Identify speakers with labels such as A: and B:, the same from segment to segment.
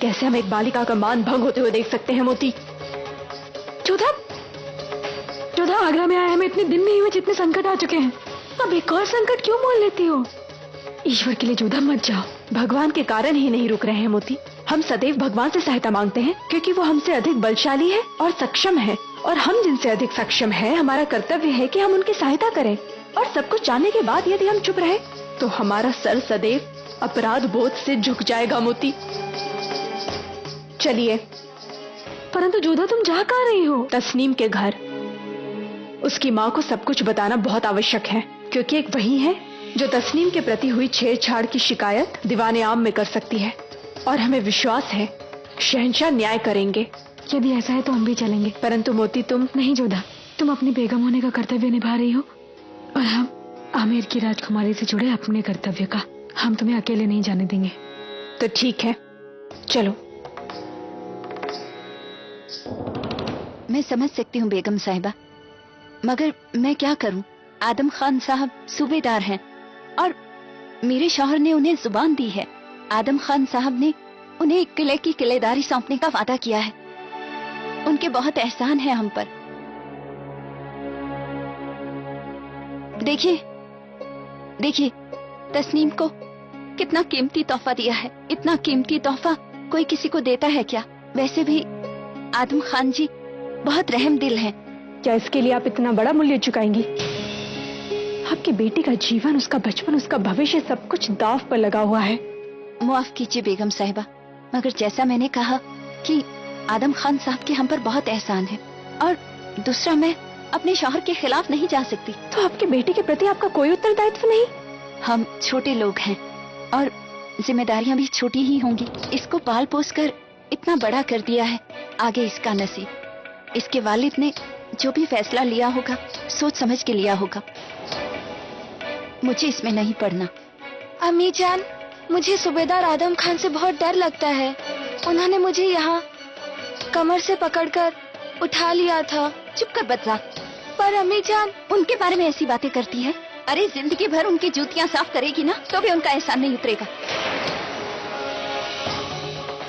A: कैसे हम एक बालिका का मान भंग होते हुए देख सकते हैं मोती?
B: जोधा, जोधा, आगरा में आए हमें इतने दिन नहीं हुए जितने संकट आ चुके हैं। अब एक और संकट क्यों मोल लेती हो? ईश्वर के लिए जोधा मत जाओ।
A: भगवान के कारण ही नहीं रुक रहे हैं मोती। हम सदैव भगवान से सहायता मांगते हैं क्योंकि वो हमसे अधिक बलशाली है और सक्षम है, और हम जिनसे अधिक सक्षम है हमारा कर्तव्य है कि हम उनकी सहायता करें। और सब कुछ जानने के बाद यदि हम चुप रहे तो हमारा सर सदैव अपराध बोध से झुक जाएगा मोती। चलिए।
B: परंतु जोधा, तुम जा कहाँ रही हो?
A: तस्नीम के घर। उसकी माँ को सब कुछ बताना बहुत आवश्यक है, क्योंकि एक वही है जो तस्नीम के प्रति हुई छेड़छाड़ की शिकायत दीवाने आम में कर सकती है, और हमें विश्वास है शहंशाह न्याय करेंगे।
B: यदि ऐसा है तो हम भी चलेंगे।
A: परंतु मोती तुम।
B: नहीं जोधा, तुम अपनी बेगम होने का कर्तव्य निभा रही हो, और हम आमिर की राजकुमारी से जुड़े अपने कर्तव्य का। हम तुम्हें अकेले नहीं जाने देंगे।
A: तो ठीक है, चलो।
C: मैं समझ सकती हूँ बेगम साहिबा, मगर मैं क्या करूं? आदम खान साहब सूबेदार हैं और मेरे शौहर ने उन्हें जुबान दी है। आदम खान साहब ने उन्हें एक किले की किलेदारी सौंपने का वादा किया है। उनके बहुत एहसान है हम पर। देखिए देखिए, तस्नीम को कितना कीमती तोहफा दिया है। इतना कीमती तोहफा कोई किसी को देता है क्या? वैसे भी आदम खान जी बहुत रहम दिल हैं।
A: क्या इसके लिए आप इतना बड़ा मूल्य चुकाएंगी? आपकी बेटी का जीवन, उसका बचपन, उसका भविष्य, सब कुछ दांव पर लगा हुआ है।
C: माफ कीजिए बेगम साहिबा, मगर जैसा मैंने कहा कि आदम खान साहब के हम पर बहुत एहसान है, और दूसरा मैं अपने शौहर के खिलाफ नहीं जा सकती।
A: तो आपकी बेटी के प्रति आपका कोई उत्तरदायित्व नहीं?
C: हम छोटे लोग हैं और जिम्मेदारियां भी छोटी ही होंगी। इसको पाल पोस कर इतना बड़ा कर दिया है, आगे इसका नसीब। इसके वालिद ने जो भी फैसला लिया होगा सोच समझ के लिया होगा। मुझे इसमें नहीं पड़ना।
D: अम्मी जान, मुझे सूबेदार आदम खान से बहुत डर लगता है। उन्होंने मुझे यहाँ कमर से पकड़कर उठा लिया था।
C: चुप कर बदला।
D: पर अम्मी जान,
C: उनके बारे में ऐसी बातें करती है? अरे जिंदगी भर उनकी जूतियां साफ करेगी ना, तो भी उनका एहसान नहीं उतरेगा।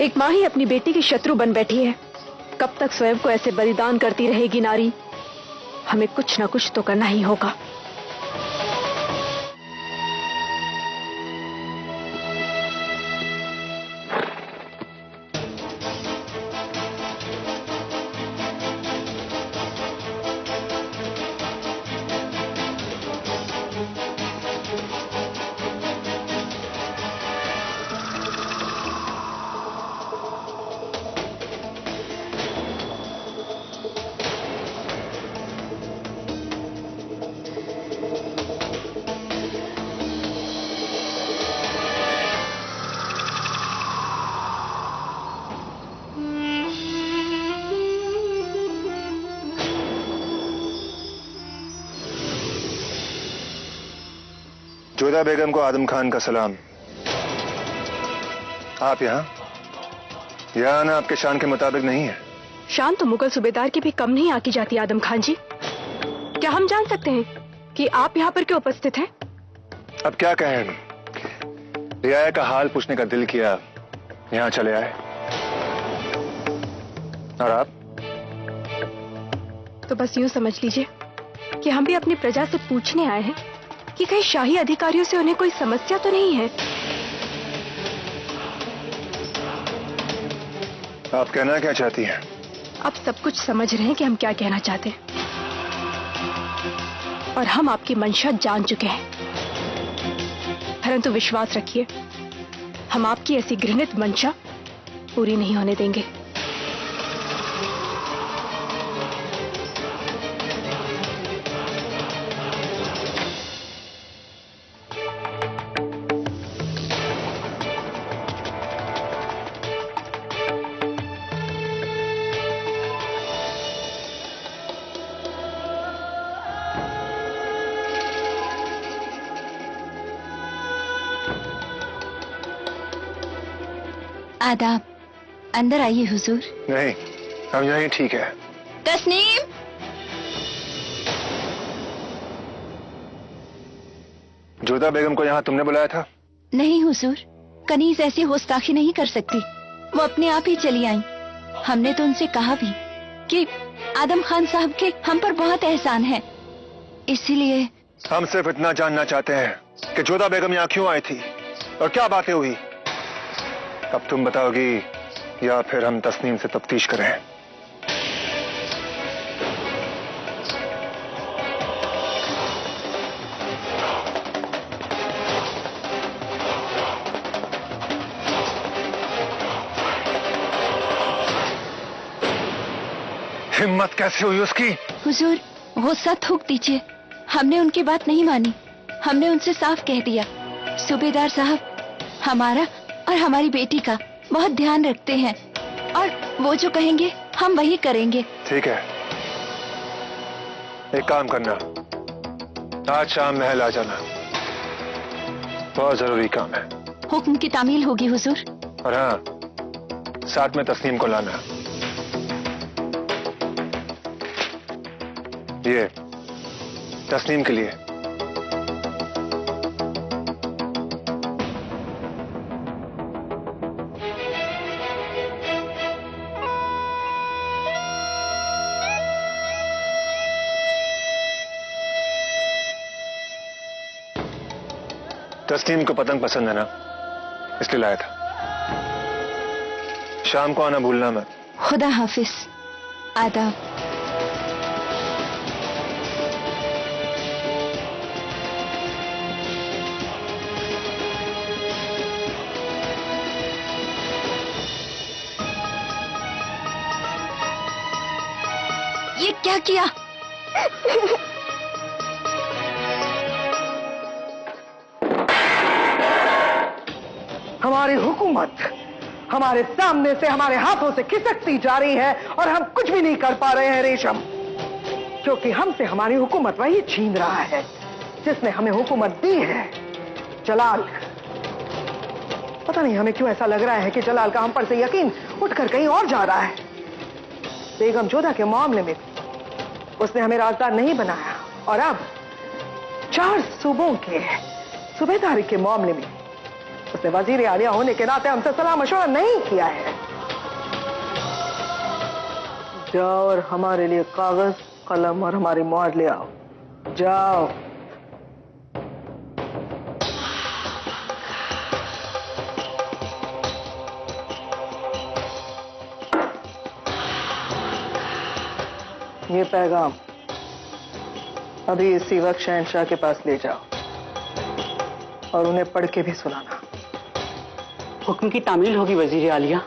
A: एक माँ ही अपनी बेटी की शत्रु बन बैठी है। कब तक स्वयं को ऐसे बलिदान करती रहेगी नारी? हमें कुछ न कुछ तो करना ही होगा।
E: जोधा बेगम को आदम खान का सलाम। आप यहाँ आना आपके शान के मुताबिक नहीं है।
A: शान तो मुगल सूबेदार की भी कम नहीं आकी जाती आदम खान जी। क्या हम जान सकते हैं कि आप यहाँ पर क्यों उपस्थित हैं?
E: अब क्या कहें, रियाया का हाल पूछने का दिल किया, यहाँ चले आए। और आप?
A: तो बस यूं समझ लीजिए कि हम भी अपनी प्रजा से पूछने आए हैं कि कहीं शाही अधिकारियों से उन्हें कोई समस्या तो नहीं है।
E: आप कहना क्या चाहती हैं?
A: आप सब कुछ समझ रहे हैं कि हम क्या कहना चाहते हैं, और हम आपकी मंशा जान चुके हैं। परंतु विश्वास रखिए, हम आपकी ऐसी घृणित मंशा पूरी नहीं होने देंगे।
C: आदाब। अंदर आइए हुजूर।
E: नहीं, हम यहीं ठीक है।
C: तस्नीम,
E: जोधा बेगम को यहाँ तुमने बुलाया था?
C: नहीं हुजूर, कनीज ऐसी गुस्ताखी नहीं कर सकती। वो अपने आप ही चली आई। हमने तो उनसे कहा भी कि आदम खान साहब के हम पर बहुत एहसान है, इसीलिए।
E: हम सिर्फ इतना जानना चाहते हैं कि जोधा बेगम यहाँ क्यों आई थी और क्या बातें हुई। अब तुम बताओगी या फिर हम तस्नीम से तफ्तीश करें? हिम्मत कैसे हुई उसकी?
C: हुजूर, गुस्सा थूक दीजिए। हमने उनकी बात नहीं मानी। हमने उनसे साफ कह दिया, सूबेदार साहब हमारा और हमारी बेटी का बहुत ध्यान रखते हैं और वो जो कहेंगे हम वही करेंगे।
E: ठीक है, एक काम करना, आज शाम महल आ जाना, बहुत जरूरी काम है।
C: हुक्म की तामील होगी हुजूर।
E: और हाँ, साथ में तस्नीम को लाना। ये तस्नीम के लिए। तस्नीम को पतंग पसंद है ना, इसलिए लाया था। शाम को आना भूलना मत।
C: खुदा हाफिज। आदाब। ये क्या किया?
F: हमारी हुकूमत हमारे सामने से, हमारे हाथों से खिसकती जा रही है और हम कुछ भी नहीं कर पा रहे हैं रेशम, क्योंकि हमसे हमारी हुकूमत वही छीन रहा है जिसने हमें हुकूमत दी है, जलाल। पता नहीं हमें क्यों ऐसा लग रहा है कि जलाल का हम पर से यकीन उठकर कहीं और जा रहा है। बेगम जोधा के मामले में उसने हमें राजदार नहीं बनाया और अब 4 सूबों के सूबेदारी के मामले में उसने वजीर आलिया होने के नाते हमसे सलाह मशवरा नहीं किया है। जाओ और हमारे लिए कागज, कलम और हमारी मोहर ले आओ। जाओ। ये पैगाम अभी इसी वक्त शहंशाह के पास ले जाओ और उन्हें पढ़ के भी सुनाना।
G: हुक्म की तामील होगी वजीर आलिया।